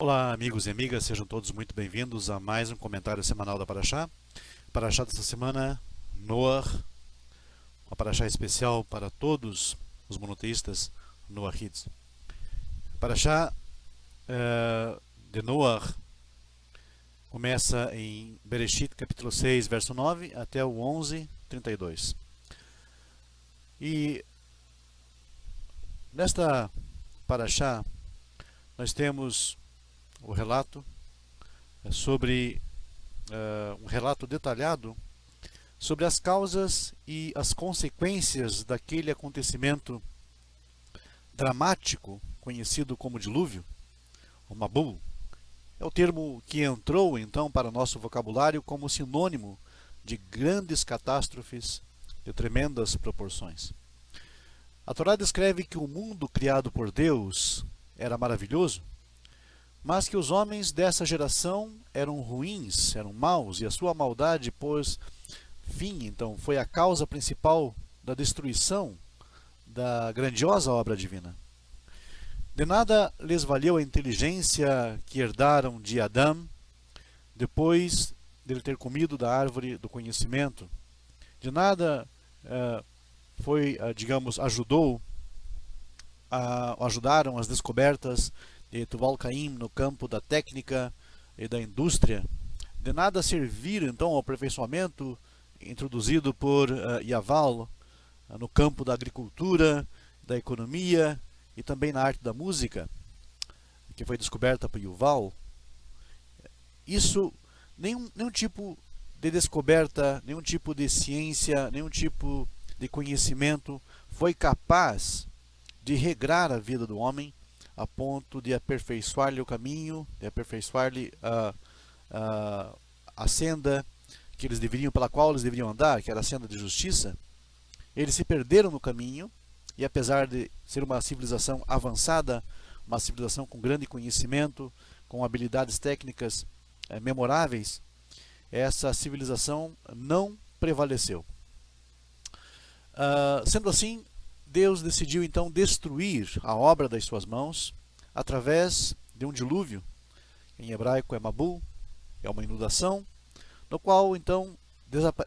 Olá, amigos e amigas, sejam todos muito bem-vindos a mais um comentário semanal da Paraxá. Paraxá desta semana, Noah, uma Paraxá especial para todos os monoteístas noahides. Paraxá de Noah começa em Bereshit, capítulo 6, verso 9, até o 11, 32. E nesta Paraxá nós temos o relato sobre um relato detalhado sobre as causas e as consequências daquele acontecimento dramático conhecido como dilúvio, o Mabul. É o termo que entrou então para nosso vocabulário como sinônimo de grandes catástrofes de tremendas proporções. A Torá descreve que o mundo criado por Deus era maravilhoso, mas que os homens dessa geração eram ruins, eram maus, e a sua maldade pôs fim, então, foi a causa principal da destruição da grandiosa obra divina. De nada lhes valeu a inteligência que herdaram de Adão, depois de ele ter comido da árvore do conhecimento. De nada ajudaram as descobertas de Tuval Caim no campo da técnica e da indústria. De nada servir então ao aperfeiçoamento introduzido por Yaval no campo da agricultura, da economia e também na arte da música, que foi descoberta por Yuval. Isso, nenhum tipo de descoberta, nenhum tipo de ciência, nenhum tipo de conhecimento foi capaz de regrar a vida do homem a ponto de aperfeiçoar-lhe o caminho, de aperfeiçoar-lhe a senda pela qual eles deveriam andar, que era a senda de justiça. Eles se perderam no caminho, e apesar de ser uma civilização avançada, uma civilização com grande conhecimento, com habilidades técnicas memoráveis, essa civilização não prevaleceu. Sendo assim, Deus decidiu então destruir a obra das suas mãos através de um dilúvio. Em hebraico é Mabul, é uma inundação, no qual então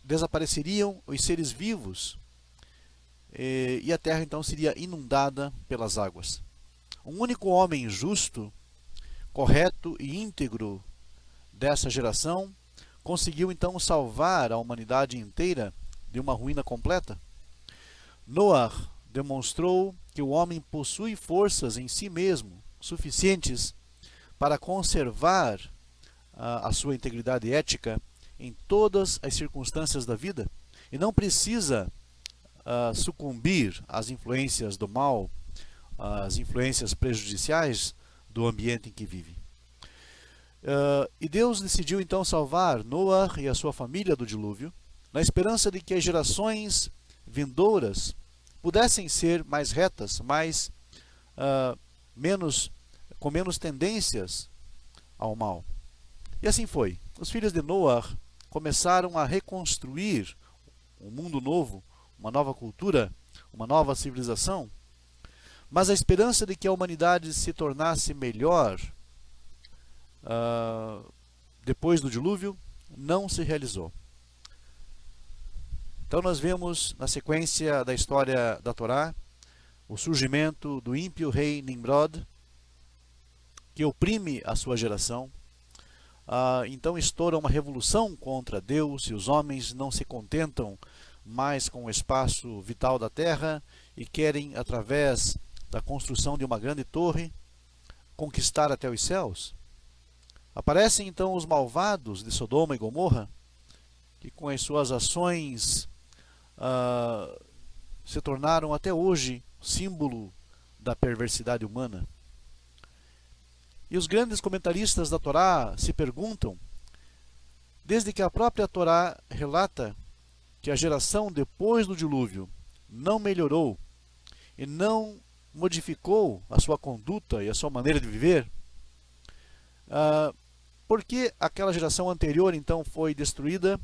desapareceriam os seres vivos e a terra então seria inundada pelas águas. Um único homem justo, correto e íntegro dessa geração conseguiu então salvar a humanidade inteira de uma ruína completa. Noah demonstrou que o homem possui forças em si mesmo suficientes para conservar a sua integridade ética em todas as circunstâncias da vida e não precisa sucumbir às influências do mal, às influências prejudiciais do ambiente em que vive. E Deus decidiu então salvar Noah e a sua família do dilúvio, na esperança de que as gerações vindouras pudessem ser mais retas, com menos tendências ao mal. E assim foi. Os filhos de Noah começaram a reconstruir um mundo novo, uma nova cultura, uma nova civilização, mas a esperança de que a humanidade se tornasse melhor depois do dilúvio não se realizou. Então nós vemos na sequência da história da Torá o surgimento do ímpio rei Nimrod, que oprime a sua geração. Então estoura uma revolução contra Deus, e os homens não se contentam mais com o espaço vital da terra e querem, através da construção de uma grande torre, conquistar até os céus. Aparecem então os malvados de Sodoma e Gomorra, que com as suas ações se tornaram até hoje símbolo da perversidade humana. E os grandes comentaristas da Torá se perguntam, desde que a própria Torá relata que a geração depois do dilúvio não melhorou e não modificou a sua conduta e a sua maneira de viver, por que aquela geração anterior então foi destruída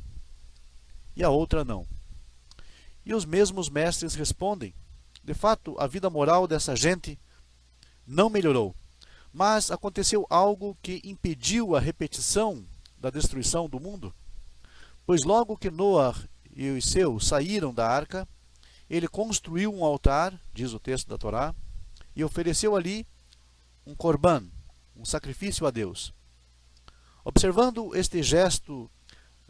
e a outra não? E os mesmos mestres respondem, de fato, a vida moral dessa gente não melhorou, Mas aconteceu algo que impediu a repetição da destruição do mundo. Pois logo que Noé e os seus saíram da arca, ele construiu um altar, diz o texto da Torá, e ofereceu ali um corban, um sacrifício a Deus. Observando este gesto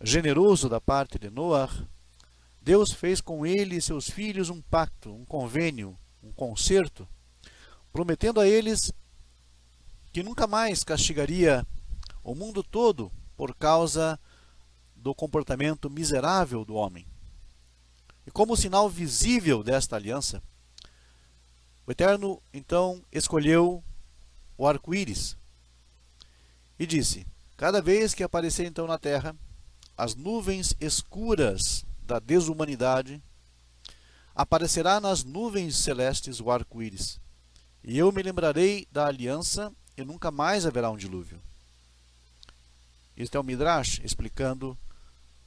generoso da parte de Noé, Deus fez com ele e seus filhos um pacto, um convênio, um concerto, prometendo a eles que nunca mais castigaria o mundo todo por causa do comportamento miserável do homem. E como sinal visível desta aliança, o Eterno então escolheu o arco-íris e disse: cada vez que aparecer então na terra as nuvens escuras da desumanidade, aparecerá nas nuvens celestes o arco-íris, e eu me lembrarei da aliança e nunca mais haverá um dilúvio. Este é o Midrash explicando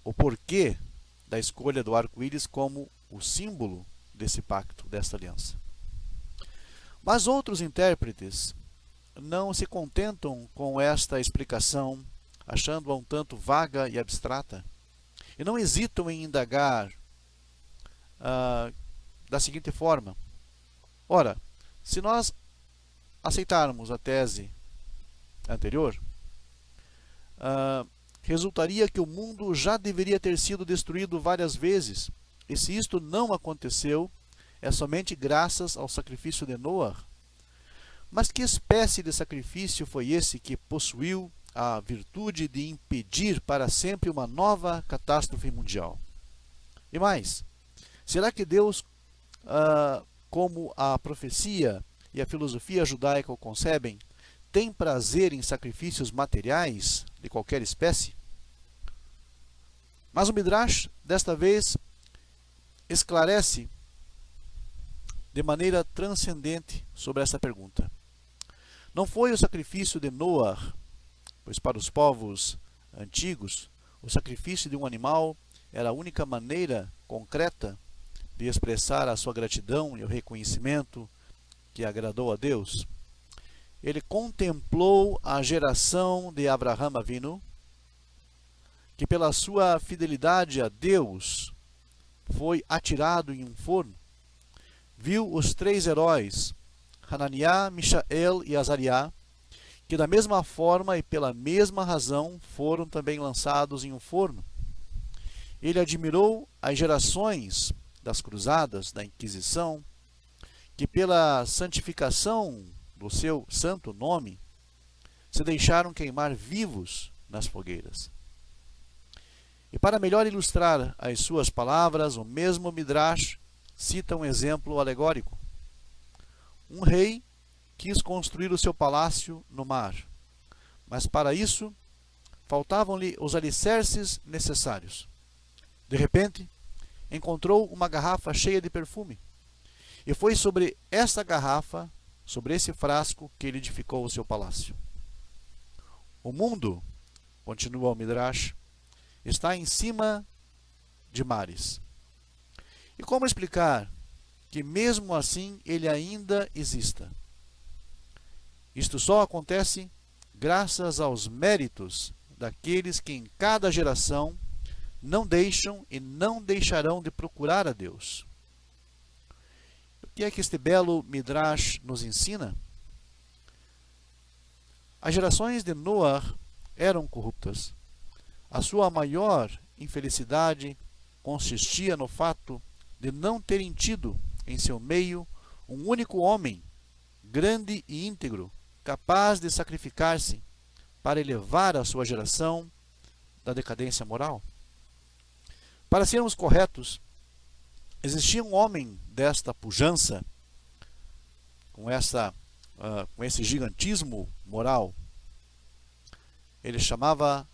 o porquê da escolha do arco-íris como o símbolo desse pacto, desta aliança. Mas outros intérpretes não se contentam com esta explicação, achando-a um tanto vaga e abstrata, e não hesitam em indagar da seguinte forma: ora, se nós aceitarmos a tese anterior, resultaria que o mundo já deveria ter sido destruído várias vezes, e se isto não aconteceu, é somente graças ao sacrifício de Noé. Mas que espécie de sacrifício foi esse que possuiu a virtude de impedir para sempre uma nova catástrofe mundial? E mais, será que Deus, como a profecia e a filosofia judaica o concebem, tem prazer em sacrifícios materiais de qualquer espécie? Mas o Midrash, desta vez, esclarece de maneira transcendente sobre essa pergunta. Não foi o sacrifício de Noé, pois para os povos antigos, o sacrifício de um animal era a única maneira concreta de expressar a sua gratidão e o reconhecimento que agradou a Deus. Ele contemplou a geração de Abraham Avinu, que pela sua fidelidade a Deus foi atirado em um forno. Viu os 3 heróis, Hananiah, Mishael e Azariah, que da mesma forma e pela mesma razão foram também lançados em um forno. Ele admirou as gerações das cruzadas, da Inquisição, que pela santificação do seu santo nome se deixaram queimar vivos nas fogueiras. E para melhor ilustrar as suas palavras, o mesmo Midrash cita um exemplo alegórico. Um rei quis construir o seu palácio no mar, mas para isso faltavam-lhe os alicerces necessários. De repente, encontrou uma garrafa cheia de perfume, e foi sobre esta garrafa, sobre esse frasco, que ele edificou o seu palácio. O mundo, continua o Midrash, está em cima de mares. E como explicar que mesmo assim ele ainda exista? Isto só acontece graças aos méritos daqueles que em cada geração não deixam e não deixarão de procurar a Deus. O que é que este belo Midrash nos ensina? As gerações de Noé eram corruptas. A sua maior infelicidade consistia no fato de não terem tido em seu meio um único homem, grande e íntegro, capaz de sacrificar-se para elevar a sua geração da decadência moral. Para sermos corretos, existia um homem desta pujança, com esse gigantismo moral. Ele chamava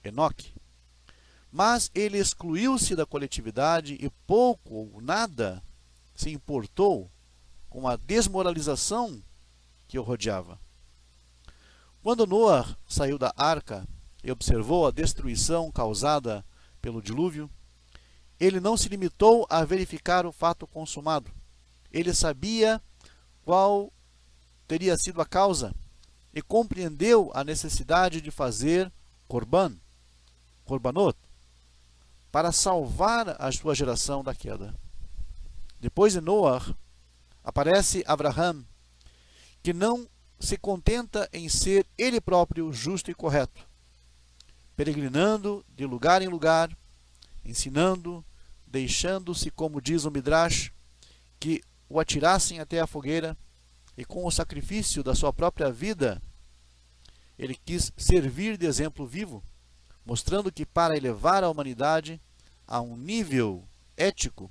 Enoque. Mas ele excluiu-se da coletividade e pouco ou nada se importou com a desmoralização que o rodeava. Quando Noé saiu da arca e observou a destruição causada pelo dilúvio, ele não se limitou a verificar o fato consumado. Ele sabia qual teria sido a causa e compreendeu a necessidade de fazer korbanot, para salvar a sua geração da queda. Depois de Noah, aparece Abraham, que não se contenta em ser ele próprio justo e correto, peregrinando de lugar em lugar, ensinando, deixando-se, como diz o Midrash, que o atirassem até a fogueira, e com o sacrifício da sua própria vida, ele quis servir de exemplo vivo, mostrando que para elevar a humanidade a um nível ético,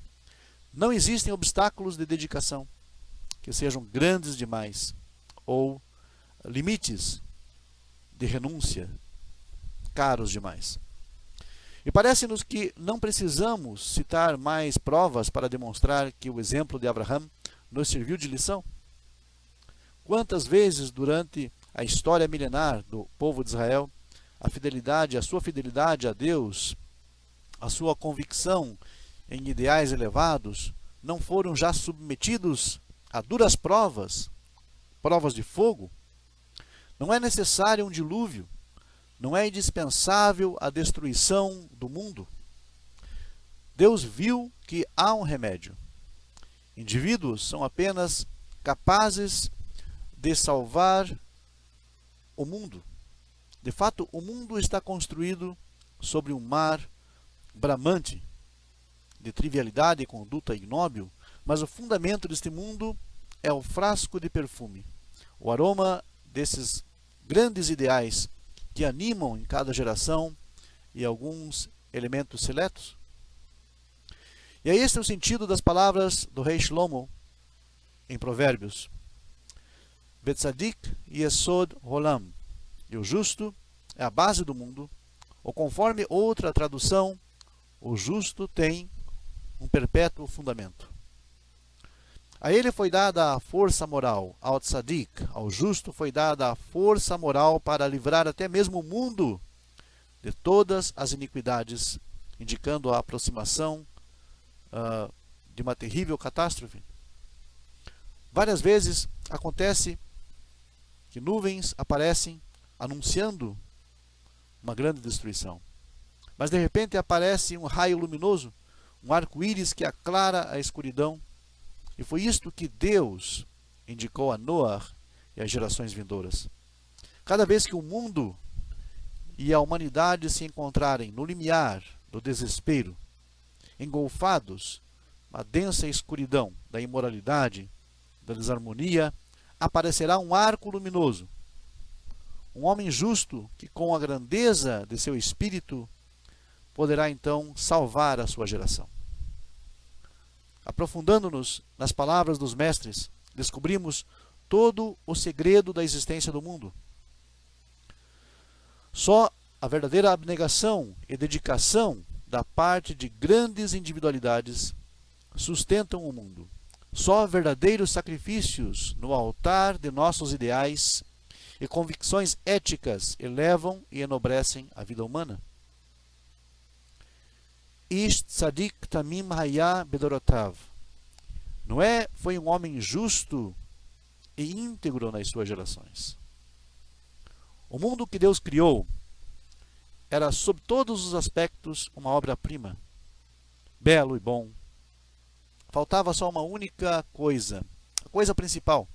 não existem obstáculos de dedicação que sejam grandes demais, ou limites de renúncia caros demais. E parece-nos que não precisamos citar mais provas para demonstrar que o exemplo de Abraham nos serviu de lição. Quantas vezes durante a história milenar do povo de Israel, a sua fidelidade a Deus, a sua convicção em ideais elevados, não foram já submetidos a duras provas de fogo? Não é necessário um dilúvio, não é indispensável a destruição do mundo. Deus viu que há um remédio. Indivíduos são apenas capazes de salvar o mundo. De fato, o mundo está construído sobre um mar bramante de trivialidade e conduta ignóbil, mas o fundamento deste mundo é o frasco de perfume, o aroma desses grandes ideais que animam em cada geração e alguns elementos seletos. E é este o sentido das palavras do rei Shlomo em Provérbios. Betzadik yesod olam. E o justo é a base do mundo, ou conforme outra tradução, o justo tem um perpétuo fundamento. A ele foi dada a força moral, ao tzadik, ao justo foi dada a força moral para livrar até mesmo o mundo de todas as iniquidades, indicando a aproximação de uma terrível catástrofe. Várias vezes acontece que nuvens aparecem anunciando uma grande destruição. Mas de repente aparece um raio luminoso, um arco-íris que aclara a escuridão. E foi isto que Deus indicou a Noah e às gerações vindouras. Cada vez que o mundo e a humanidade se encontrarem no limiar do desespero, engolfados na densa escuridão da imoralidade, da desarmonia, aparecerá um arco luminoso. Um homem justo que, com a grandeza de seu espírito, poderá então salvar a sua geração. Aprofundando-nos nas palavras dos mestres, descobrimos todo o segredo da existência do mundo. Só a verdadeira abnegação e dedicação da parte de grandes individualidades sustentam o mundo. Só verdadeiros sacrifícios no altar de nossos ideais e convicções éticas elevam e enobrecem a vida humana. Ish tzadik tamim haya bedorotav. Noé foi um homem justo e íntegro nas suas gerações. O mundo que Deus criou era, sob todos os aspectos, uma obra-prima, belo e bom. Faltava só uma única coisa, a coisa principal.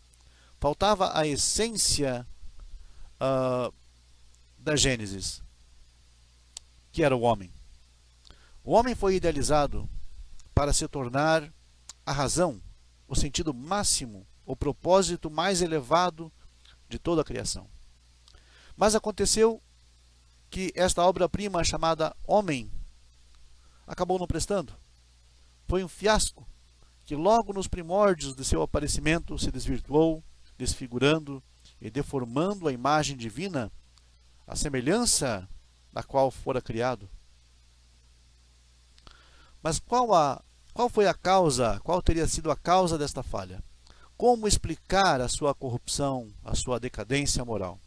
Faltava a essência da Gênesis, que era o homem. O homem foi idealizado para se tornar a razão, o sentido máximo, o propósito mais elevado de toda a criação. Mas aconteceu que esta obra-prima chamada homem acabou não prestando. Foi um fiasco que logo nos primórdios de seu aparecimento se desvirtuou, desfigurando e deformando a imagem divina, a semelhança da qual fora criado. Mas qual foi a causa, qual teria sido a causa desta falha? Como explicar a sua corrupção, a sua decadência moral?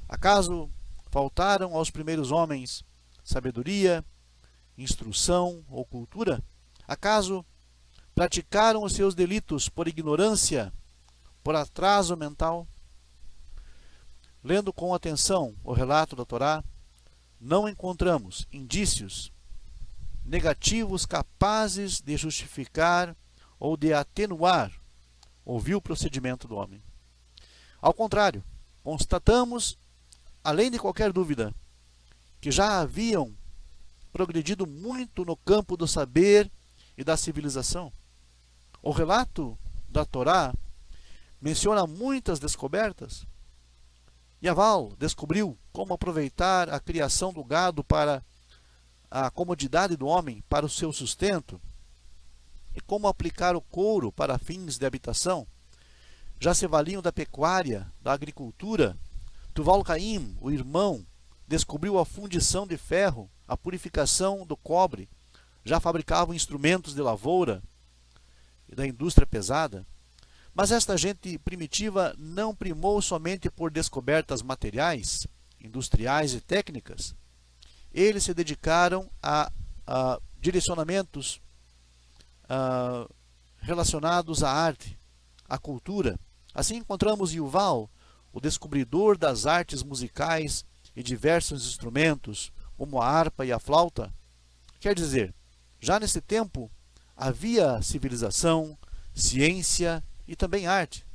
Acaso faltaram aos primeiros homens sabedoria, instrução ou cultura? Acaso praticaram os seus delitos por ignorância por atraso mental. Lendo com atenção o relato da Torá, não encontramos indícios negativos capazes de justificar ou de atenuar o vil procedimento do homem. Ao contrário, constatamos, além de qualquer dúvida, que já haviam progredido muito no campo do saber e da civilização. O relato da Torá menciona muitas descobertas. Yaval descobriu como aproveitar a criação do gado para a comodidade do homem, para o seu sustento, e como aplicar o couro para fins de habitação. Já se valiam da pecuária, da agricultura. Tuval Caim, o irmão, descobriu a fundição de ferro, a purificação do cobre. Já fabricavam instrumentos de lavoura e da indústria pesada. Mas esta gente primitiva não primou somente por descobertas materiais, industriais e técnicas. Eles se dedicaram a direcionamentos relacionados à arte, à cultura. Assim encontramos Yuval, o descobridor das artes musicais e diversos instrumentos, como a harpa e a flauta. Quer dizer, já nesse tempo havia civilização, ciência e também arte.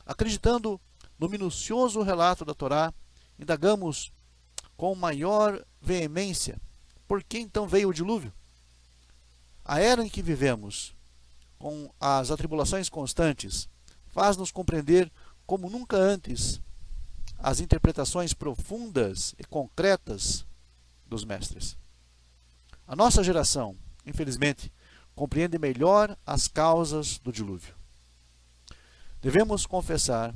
Acreditando no minucioso relato da Torá, indagamos com maior veemência por que então veio o dilúvio. A era em que vivemos, com as atribulações constantes, faz-nos compreender como nunca antes as interpretações profundas e concretas dos mestres. A nossa geração, infelizmente, compreende melhor as causas do dilúvio. Devemos confessar,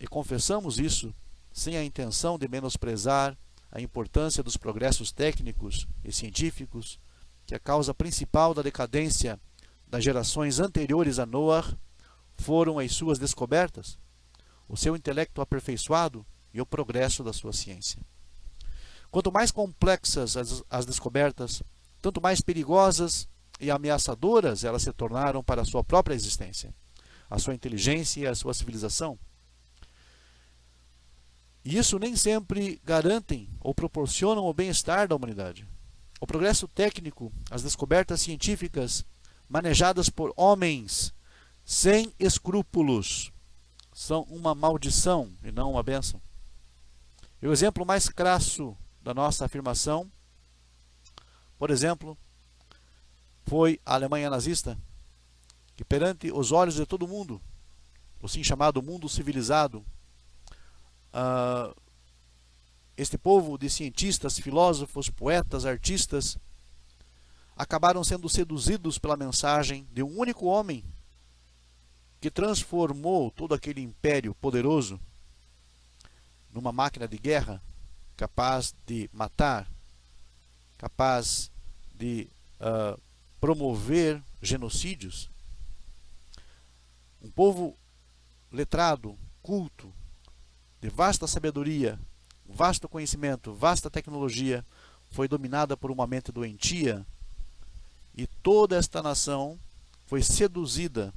e confessamos isso sem a intenção de menosprezar a importância dos progressos técnicos e científicos, que a causa principal da decadência das gerações anteriores a Noah foram as suas descobertas, o seu intelecto aperfeiçoado e o progresso da sua ciência. Quanto mais complexas as descobertas, tanto mais perigosas e ameaçadoras elas se tornaram para a sua própria existência, a sua inteligência e a sua civilização. E isso nem sempre garantem ou proporcionam o bem-estar da humanidade. O progresso técnico, as descobertas científicas manejadas por homens sem escrúpulos, são uma maldição e não uma bênção. E o exemplo mais crasso da nossa afirmação, por exemplo, foi a Alemanha nazista, que perante os olhos de todo mundo, o assim chamado mundo civilizado, este povo de cientistas, filósofos, poetas, artistas, acabaram sendo seduzidos pela mensagem de um único homem que transformou todo aquele império poderoso numa máquina de guerra capaz de matar, capaz de promover genocídios. Um povo letrado, culto, de vasta sabedoria, vasto conhecimento, vasta tecnologia, foi dominada por uma mente doentia, e toda esta nação foi seduzida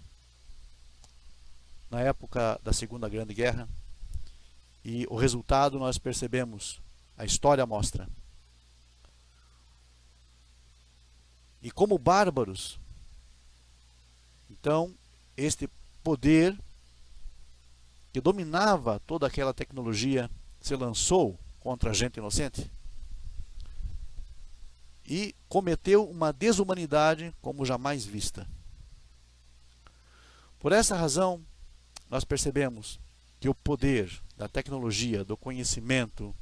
na época da Segunda Grande Guerra, e o resultado nós percebemos, a história mostra. E como bárbaros, então, este poder que dominava toda aquela tecnologia se lançou contra a gente inocente e cometeu uma desumanidade como jamais vista. Por essa razão, nós percebemos que o poder da tecnologia, do conhecimento,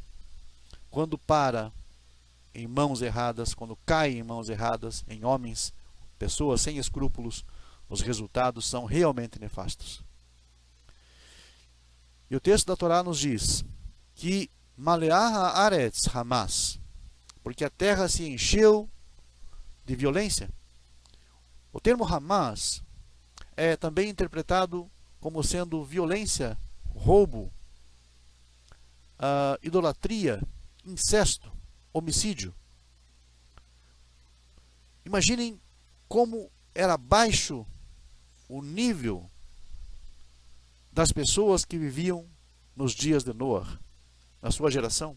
quando para em mãos erradas, quando cai em mãos erradas, em homens, pessoas sem escrúpulos, os resultados são realmente nefastos. E o texto da Torá nos diz que Maleah Haaretz Hamas, porque a terra se encheu de violência. O termo Hamas é também interpretado como sendo violência, roubo, idolatria, incesto, homicídio. Imaginem como era baixo o nível das pessoas que viviam nos dias de Noé, na sua geração?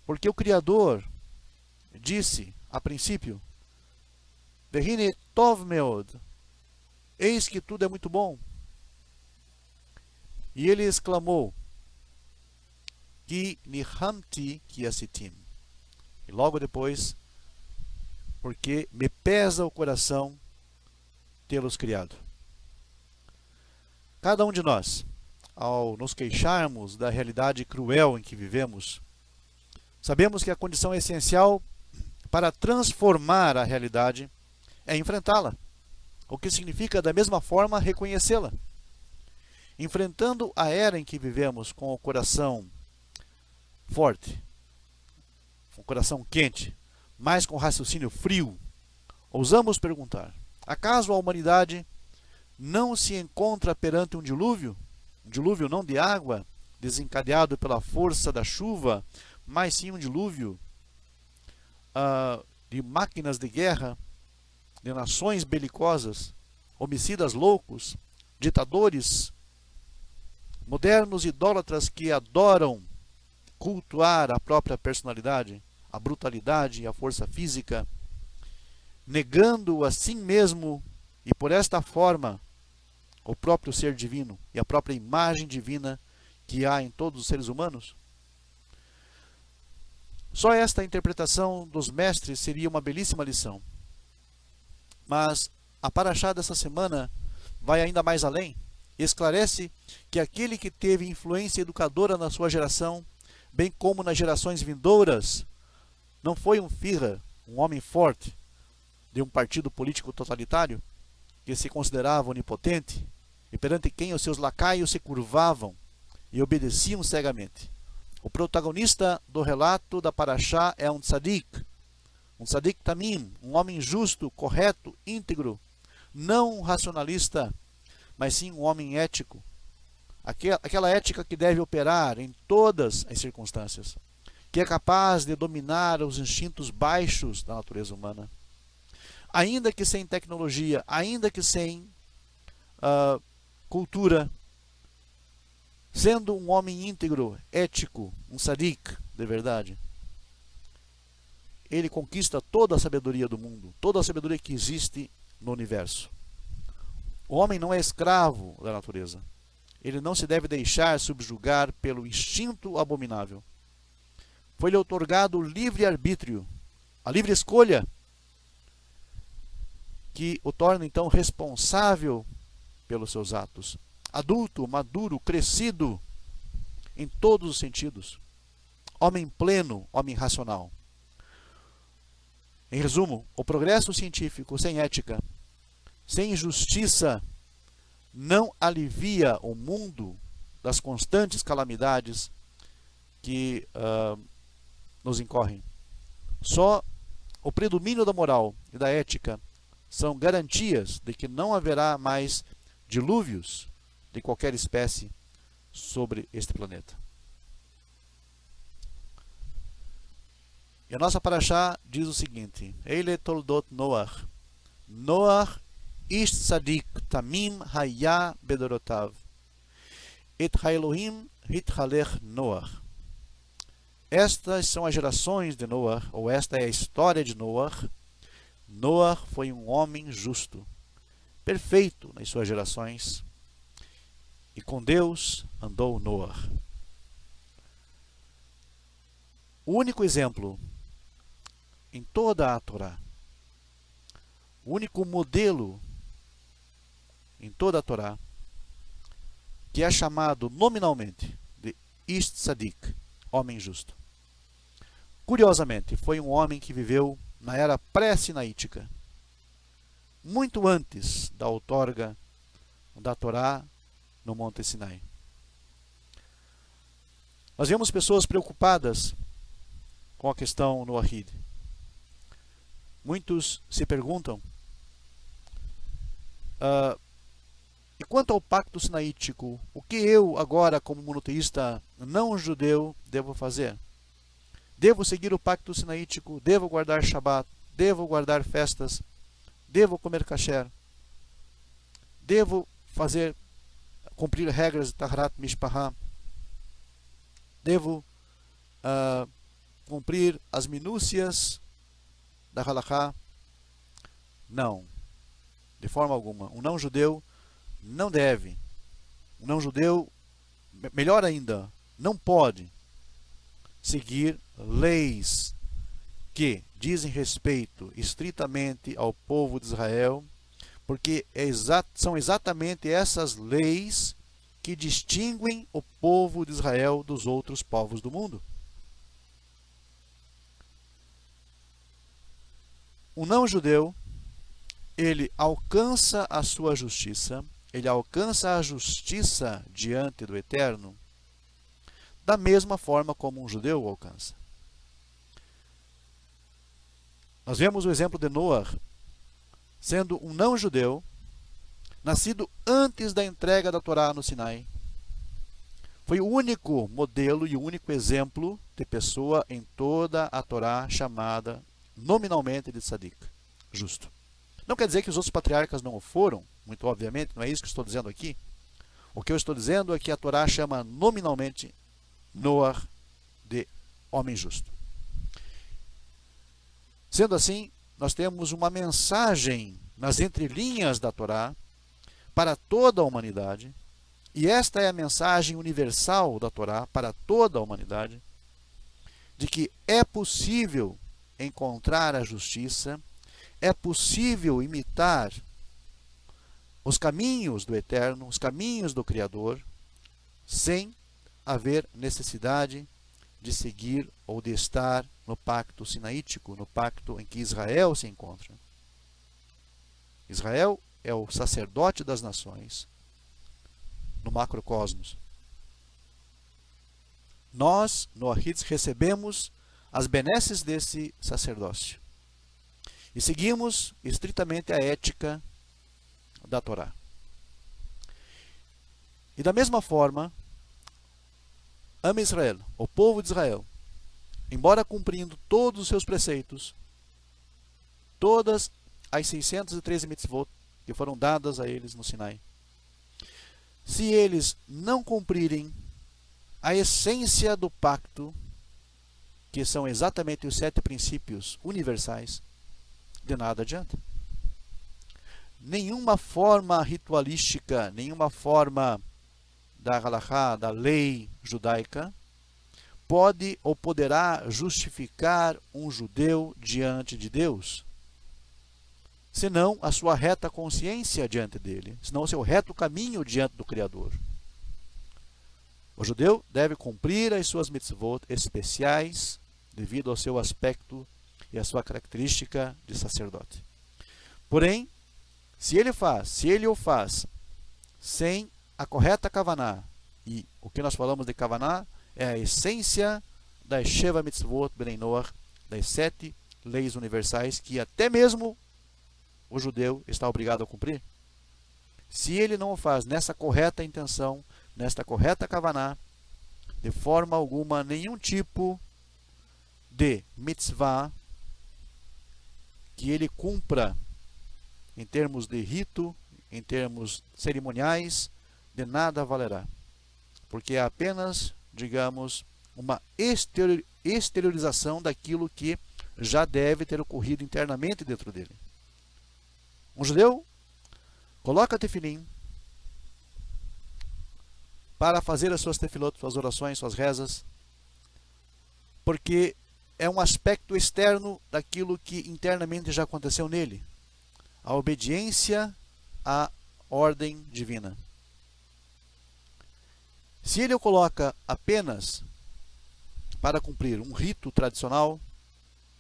Porque o Criador disse, a princípio, Vehine tov meod, eis que tudo é muito bom. E ele exclamou, Ki nihamti ki asitim. E logo depois, porque me pesa o coração tê-los criado. Cada um de nós, ao nos queixarmos da realidade cruel em que vivemos, sabemos que a condição essencial para transformar a realidade é enfrentá-la, o que significa, da mesma forma, reconhecê-la. Enfrentando a era em que vivemos com o coração forte, com o coração quente, mas com raciocínio frio, ousamos perguntar, acaso a humanidade não se encontra perante um dilúvio não de água, desencadeado pela força da chuva, mas sim um dilúvio de máquinas de guerra, de nações belicosas, homicidas loucos, ditadores, modernos idólatras que adoram cultuar a própria personalidade, a brutalidade e a força física, negando a si mesmo e por esta forma o próprio ser divino e a própria imagem divina que há em todos os seres humanos? Só esta interpretação dos mestres seria uma belíssima lição. Mas a paraxá dessa semana vai ainda mais além e esclarece que aquele que teve influência educadora na sua geração, bem como nas gerações vindouras, não foi um Führer, um homem forte de um partido político totalitário, que se considerava onipotente e perante quem os seus lacaios se curvavam e obedeciam cegamente. O protagonista do relato da paraxá é um tzadik tamim, um homem justo, correto, íntegro, não um racionalista, mas sim um homem ético. Aquela ética que deve operar em todas as circunstâncias, que é capaz de dominar os instintos baixos da natureza humana. Ainda que sem tecnologia, ainda que sem cultura, sendo um homem íntegro, ético, um tzadik de verdade, ele conquista toda a sabedoria do mundo, toda a sabedoria que existe no universo. O homem não é escravo da natureza. Ele não se deve deixar subjugar pelo instinto abominável. Foi-lhe outorgado o livre-arbítrio, a livre escolha, que o torna então responsável pelos seus atos. Adulto, maduro, crescido em todos os sentidos. Homem pleno, homem racional. Em resumo, o progresso científico sem ética, sem justiça, não alivia o mundo das constantes calamidades que nos incorrem. Só o predomínio da moral e da ética são garantias de que não haverá mais dilúvios de qualquer espécie sobre este planeta. E a nossa paraxá diz o seguinte: Eile toldot Noach. Noach ish tzadik tamim haya bedorotav. Et haElohim hithalech Noach. Estas são as gerações de Noach, ou esta é a história de Noach. Noach foi um homem justo, perfeito nas suas gerações, e com Deus andou Noach. O único exemplo em toda a Torá, o único modelo em toda a Torá, que é chamado nominalmente de Ish Tzadik, homem justo. Curiosamente, foi um homem que viveu na era pré-sinaítica, muito antes da outorga da Torá no Monte Sinai. Nós vemos pessoas preocupadas com a questão noahide. Muitos se perguntam, e quanto ao pacto sinaítico, o que eu agora, como monoteísta não judeu, devo fazer? Devo seguir o pacto sinaítico? Devo guardar Shabat? Devo guardar festas? Devo comer kasher? Devo cumprir regras de Taharat Mishpahá? Devo cumprir as minúcias da Halachá? Não, de forma alguma. Um não-judeu não deve. Um não-judeu, melhor ainda, não pode seguir leis que dizem respeito estritamente ao povo de Israel, porque são exatamente essas leis que distinguem o povo de Israel dos outros povos do mundo. O não-judeu, ele alcança a sua justiça, ele alcança a justiça diante do Eterno, da mesma forma como um judeu alcança. Nós vemos o exemplo de Noé, sendo um não-judeu, nascido antes da entrega da Torá no Sinai. Foi o único modelo e o único exemplo de pessoa em toda a Torá chamada nominalmente de tzadik, justo. Não quer dizer que os outros patriarcas não o foram, muito obviamente, não é isso que estou dizendo aqui. O que eu estou dizendo é que a Torá chama nominalmente Noé de homem justo. Sendo assim, nós temos uma mensagem nas entrelinhas da Torá para toda a humanidade, e esta é a mensagem universal da Torá para toda a humanidade, de que é possível encontrar a justiça, é possível imitar os caminhos do Eterno, os caminhos do Criador, sem haver necessidade de seguir ou de estar no pacto sinaítico, no pacto em que Israel se encontra. Israel é o sacerdote das nações no macrocosmos. Nós, Noahites, recebemos as benesses desse sacerdócio e seguimos estritamente a ética da Torá. E da mesma forma, Am Israel, o povo de Israel, embora cumprindo todos os seus preceitos, todas as 613 mitzvot que foram dadas a eles no Sinai, se eles não cumprirem a essência do pacto, que são exatamente os 7 princípios universais, de nada adianta. Nenhuma forma ritualística, nenhuma forma da halachá, da lei judaica, pode ou poderá justificar um judeu diante de Deus, senão a sua reta consciência diante dele, senão o seu reto caminho diante do Criador. O judeu deve cumprir as suas mitzvot especiais devido ao seu aspecto e à sua característica de sacerdote. Porém, se ele o faz sem a correta kavaná, e o que nós falamos de kavaná é a essência das Sheva Mitzvot Bnei Noach, das 7 leis universais que até mesmo o judeu está obrigado a cumprir. Se ele não o faz nessa correta intenção, nesta correta kavaná, de forma alguma, nenhum tipo de mitzvah que ele cumpra em termos de rito, em termos cerimoniais, de nada valerá. Porque é apenas, digamos, uma exteriorização daquilo que já deve ter ocorrido internamente dentro dele. Um judeu coloca tefilim para fazer as suas tefilot, suas orações, suas rezas, porque é um aspecto externo daquilo que internamente já aconteceu nele. A obediência à ordem divina. Se ele o coloca apenas para cumprir um rito tradicional,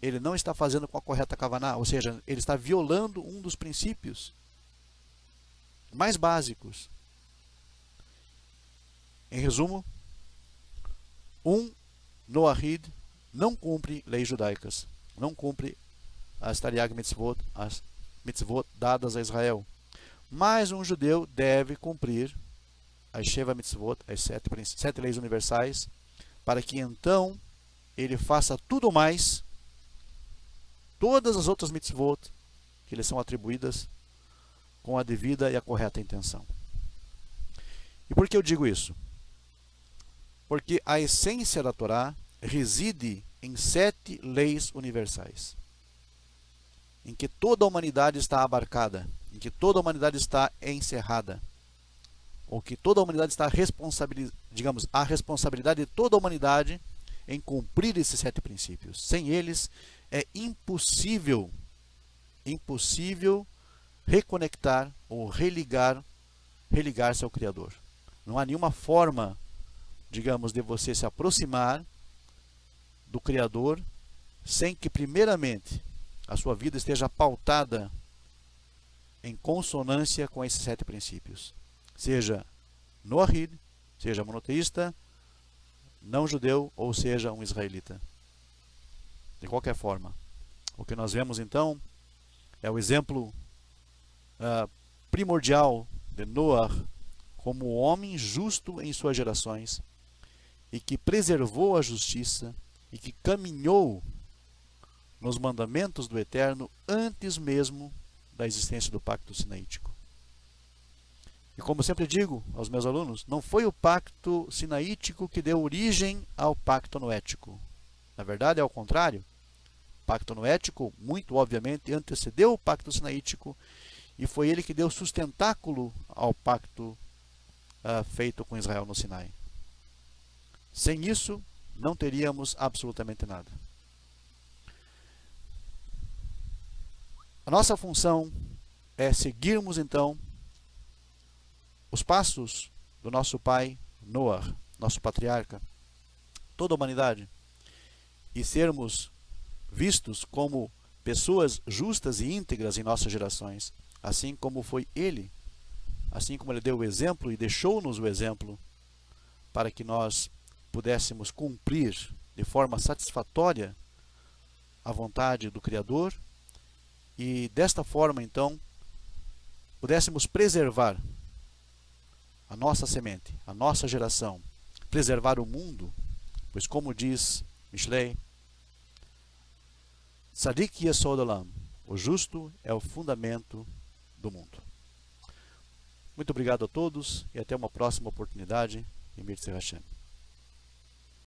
ele não está fazendo com a correta kavaná, ou seja, ele está violando um dos princípios mais básicos. Em resumo, um Noahid não cumpre leis judaicas, não cumpre as Tariag Mitzvot, as mitzvot dadas a Israel. Mas um judeu deve cumprir as Sheva Mitzvot, as 7 leis universais, para que então ele faça tudo mais, todas as outras mitzvot que lhe são atribuídas, com a devida e a correta intenção. E por que eu digo isso? Porque a essência da Torá reside em 7 leis universais, em que toda a humanidade está abarcada, em que toda a humanidade está encerrada, ou que toda a humanidade está digamos, a responsabilidade de toda a humanidade em cumprir esses 7 princípios. Sem eles é impossível reconectar ou religar-se ao Criador. Não há nenhuma forma, digamos, de você se aproximar do Criador sem que, primeiramente, a sua vida esteja pautada em consonância com esses 7 princípios. Seja noahid, seja monoteísta, não judeu, ou seja um israelita. De qualquer forma, o que nós vemos então é o exemplo primordial de Noah como homem justo em suas gerações e que preservou a justiça e que caminhou nos mandamentos do Eterno antes mesmo da existência do pacto sinaítico. E como sempre digo aos meus alunos, não foi o pacto sinaítico que deu origem ao pacto noético. Na verdade, é ao contrário. O pacto noético, muito obviamente, antecedeu o pacto sinaítico e foi ele que deu sustentáculo ao pacto feito com Israel no Sinai. Sem isso, não teríamos absolutamente nada. A nossa função é seguirmos, então, os passos do nosso pai Noah, nosso patriarca, toda a humanidade, e sermos vistos como pessoas justas e íntegras em nossas gerações, assim como foi ele, assim como ele deu o exemplo e deixou-nos o exemplo, para que nós pudéssemos cumprir de forma satisfatória a vontade do Criador e desta forma, então, pudéssemos preservar a nossa semente, a nossa geração, preservar o mundo, pois como diz Mishlei, Tzadik Yesod Olam, o justo é o fundamento do mundo. Muito obrigado a todos e até uma próxima oportunidade. Emir Tzei Hashem.